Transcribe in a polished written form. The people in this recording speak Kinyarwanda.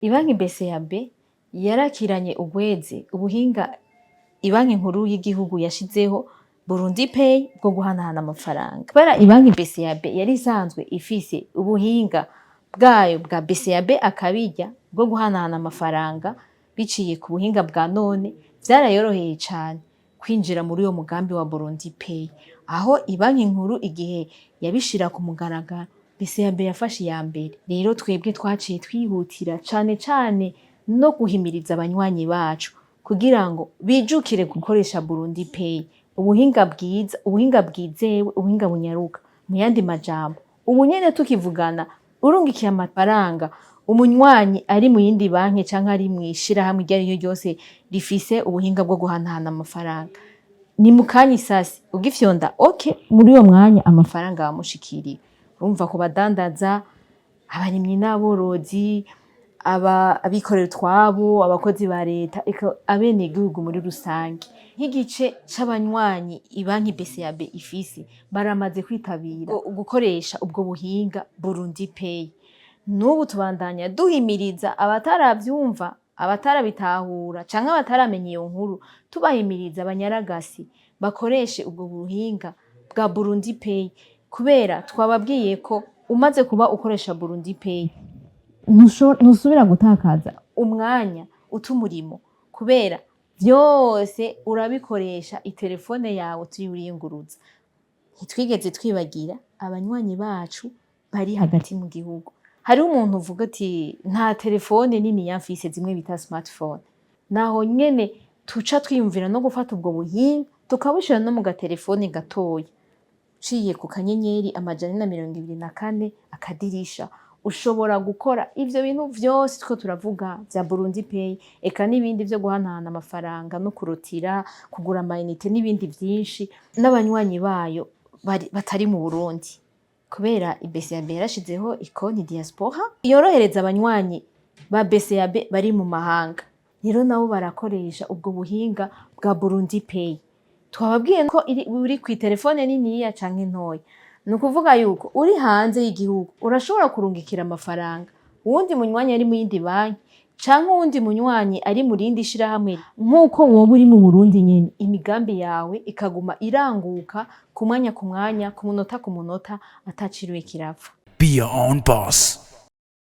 Ibanki BCAB yarakiranye ugweze ubuhinga ibanki nkuru y'igihugu yashizeho Burundi Pay bwo guhanahana amafaranga. Kubera ibanki BCAB yari isanzwe ifise ubuhinga bwayo bwa BCAB akabirya bwo guhanahana amafaranga biciye ku buhinga bwa none, vyarayoroheye cane kwinjira muri uyo mugambi wa Burundi Pay. Aho ibanki nkuru igihe yabishira ku mugaragaro, BCAB yafashe iya mbere. Rero twebwe twaciye twihutira cane cane no guhimiriza abanywanyi bacu kugira ngo bijukire gukoresha Burundi Pay. Ubuhinga bwiza, ubuhinga bwizewe, ubuhinga bunyaruka. Mu yandi majambo, ubu nyene tukivugana urungikiye amafaranga umunywanyi ari mu yindi banki canke ari mw'ishirahamwe iryo ariryo ryose rifise ubuhinga bwo guhanahana amafaranga, ni mu kanya isasi ugifyonda muri uyo mwanya amafaranga bamushikiriye. Urumva ku badandaza, abarimyi n'aborozi, abikorera utwabo, abakozi ba leta, abenegihugu muri rusange. Nk'igice c'abanywanyi ibanki BCAB ifise baramaze kwitabira gukoresha ubwo buhinga Burundi Pay. N'ubu tubandanya duhimiriza abataravyumva, abatarabitahura canke abataramenya iyo nkuru, tubahimiriza abanyaragasi bakoreshe ubwo buhinga bwa Burundi Pay, kubera twababwiye ko umaze kuba ukoresha Burundi Pay ntusubira gutakaza umwanya umurimo, kubera vyose urabikoresha itelefone yawe tuyuriyunguruza. Ntitwigeze twibagira abanywanyi bacu bari hagati mu gihugu. Hariho umuntu uvuga ati nta telefone nini yamfise, zimwe bita smartphone. Naho nyene tuca twiyumvira no gufata ubwo buhinga tukabushira no mu gatelefone gatoya, uciye ku kanyenyeri 124 akadirisha, ushobora gukora ivyo bintu vyose two turavuga vya Burundi Pay, eka n'ibindi vyo guhanahana amafaranga no kurotira, kugura amayinite n'ibindi vyinshi. N'abanywanyi bayo batari mu Burundi, kubera BCAB yarashizeho ikonti diaspora yorohereza abanywanyi ba BCAB bari mu mahanga. Rero nabo barakoresha ubwo buhinga bwa Burundi Pay. Twababwiye ko uri kw'itelefone niniya canke ntoya. Ni ukuvuga yuko uri hanze y'igihugu urashobora kurungikira amafaranga uwundi munywanyi ari mu yindi banki, canke uwundi munywanyi ari mu rindi shirahamwe, nk'uko woba uri mu Burundi nyene. Imigambi yawe ikaguma iranguka ku mwanya ku mwanya, ku munota ku munota, ataciriwe kirapfa. Be your own boss.